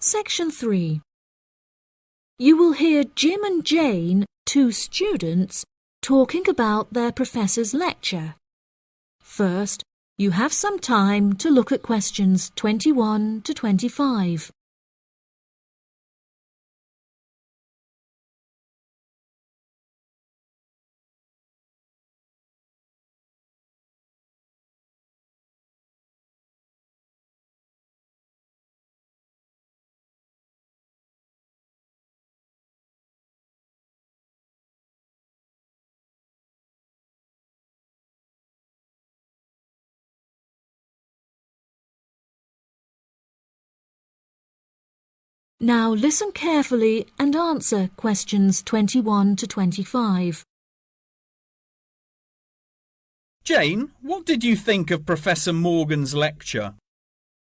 Section 3. You will hear Jim and Jane, two students, talking about their professor's lecture. First, you have some time to look at questions 21 to 25. Now listen carefully and answer questions 21 to 25. Jane, what did you think of Professor Morgan's lecture?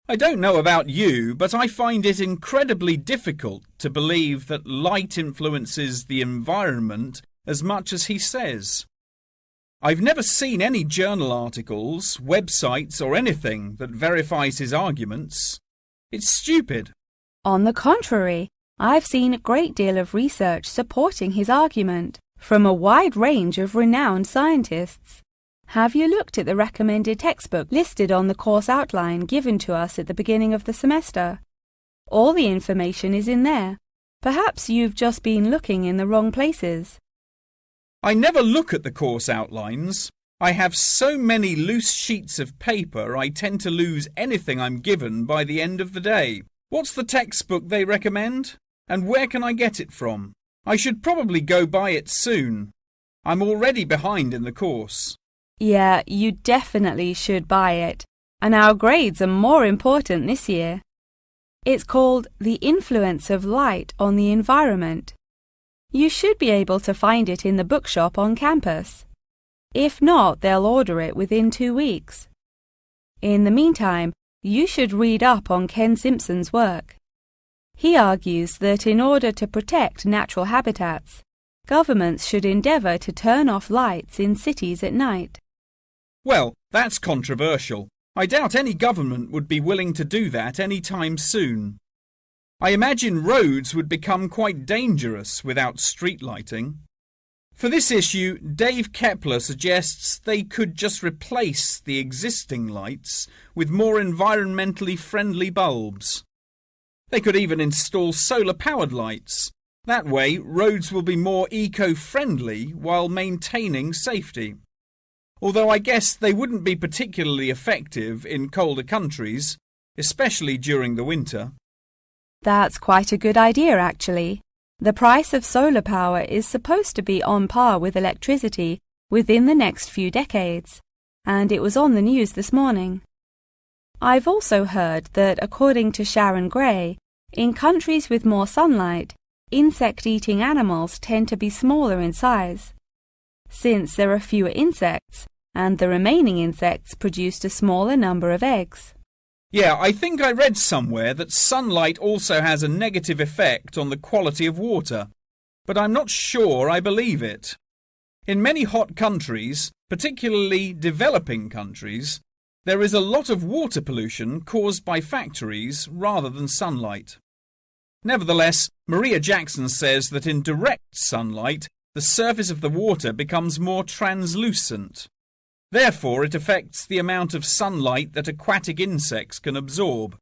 I don't know about you, but I find it incredibly difficult to believe that light influences the environment as much as he says. I've never seen any journal articles, websites or anything that verifies his arguments. It's stupid. On the contrary, I've seen a great deal of research supporting his argument from a wide range of renowned scientists. Have you looked at the recommended textbook listed on the course outline given to us at the beginning of the semester? All the information is in there. Perhaps you've just been looking in the wrong places. I never look at the course outlines. I have so many loose sheets of paper I tend to lose anything I'm given by the end of the day. What's the textbook they recommend? And where can I get it from? I should probably go buy it soon. I'm already behind in the course. Yeah, you definitely should buy it. And our grades are more important this year. It's called The Influence of Light on the Environment. You should be able to find it in the bookshop on campus. If not, they'll order it within 2 weeks. In the meantime, you should read up on Ken Simpson's work. He argues that in order to protect natural habitats, governments should endeavour to turn off lights in cities at night. Well, that's controversial. I doubt any government would be willing to do that any time soon. I imagine roads would become quite dangerous without street lighting. For this issue, Dave Kepler suggests they could just replace the existing lights with more environmentally friendly bulbs. They could even install solar-powered lights. That way, roads will be more eco-friendly while maintaining safety. Although I guess they wouldn't be particularly effective in colder countries, especially during the winter. That's quite a good idea, actually. The price of solar power is supposed to be on par with electricity within the next few decades, and it was on the news this morning. I've also heard that, according to Sharon Gray, in countries with more sunlight, insect-eating animals tend to be smaller in size. Since there are fewer insects, and the remaining insects produced a smaller number of eggs. Yeah, I think I read somewhere that sunlight also has a negative effect on the quality of water, but I'm not sure I believe it. In many hot countries, particularly developing countries, there is a lot of water pollution caused by factories rather than sunlight. Nevertheless, Maria Jackson says that in direct sunlight, the surface of the water becomes more translucent. Therefore, it affects the amount of sunlight that aquatic insects can absorb.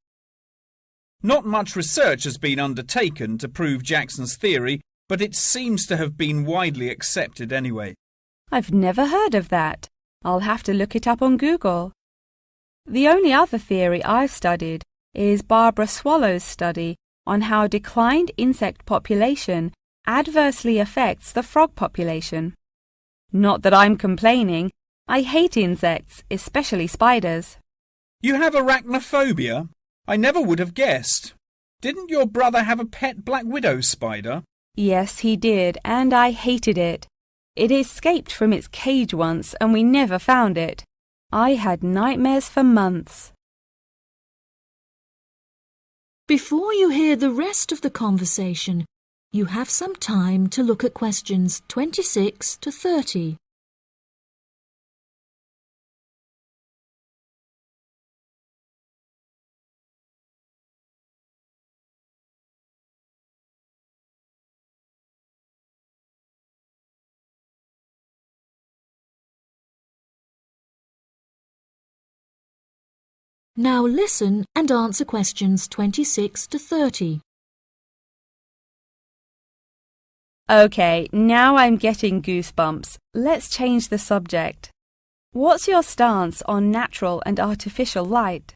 Not much research has been undertaken to prove Jackson's theory, but it seems to have been widely accepted anyway. I've never heard of that. I'll have to look it up on Google. The only other theory I've studied is Barbara Swallow's study on how declined insect population adversely affects the frog population. Not that I'm complaining. I hate insects, especially spiders. You have arachnophobia? I never would have guessed. Didn't your brother have a pet black widow spider? Yes, he did, and I hated it. It escaped from its cage once, and we never found it. I had nightmares for months. Before you hear the rest of the conversation, you have some time to look at questions 26 to 30. Now listen and answer questions 26 to 30. OK, now I'm getting goosebumps. Let's change the subject. What's your stance on natural and artificial light?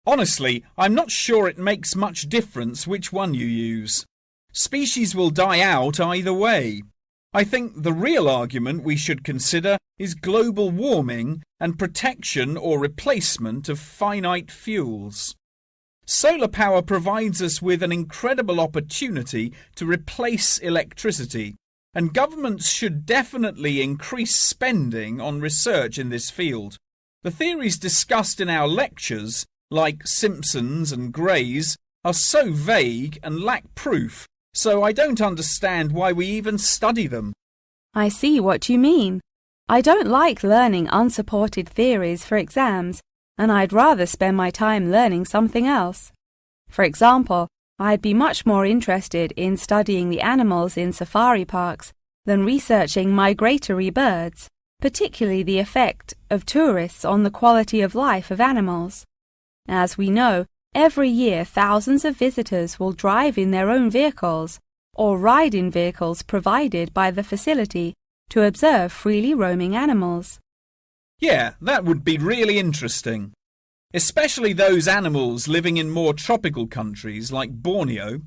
Honestly, I'm not sure it makes much difference which one you use. Species will die out either way. I think the real argument we should consider is global warming and protection or replacement of finite fuels. Solar power provides us with an incredible opportunity to replace electricity, and governments should definitely increase spending on research in this field. The theories discussed in our lectures, like Simpson's and Gray's, are so vague and lack proof, so I don't understand why we even study them. I see what you mean. I don't like learning unsupported theories for exams, and I'd rather spend my time learning something else. For example, I'd be much more interested in studying the animals in safari parks than researching migratory birds, particularly the effect of tourists on the quality of life of animals. As we know, every year thousands of visitors will drive in their own vehicles or ride in vehicles provided by the facility to observe freely roaming animals. Yeah, that would be really interesting. Especially those animals living in more tropical countries like Borneo.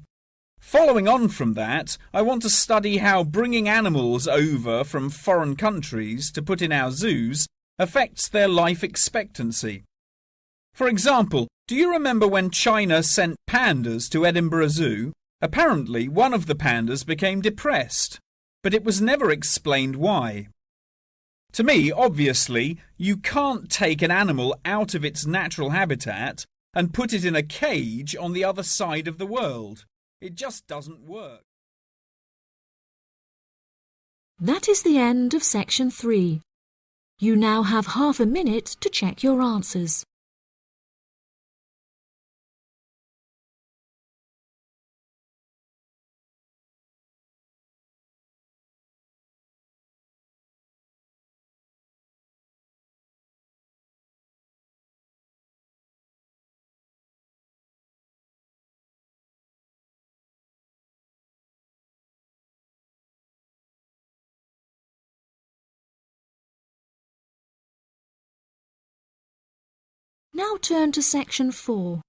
Following on from that, I want to study how bringing animals over from foreign countries to put in our zoos affects their life expectancy. For example, do you remember when China sent pandas to Edinburgh Zoo? Apparently, one of the pandas became depressed, but it was never explained why. To me, obviously, you can't take an animal out of its natural habitat and put it in a cage on the other side of the world. It just doesn't work. That is the end of section 3. You now have half a minute to check your answers. Now turn to section 4.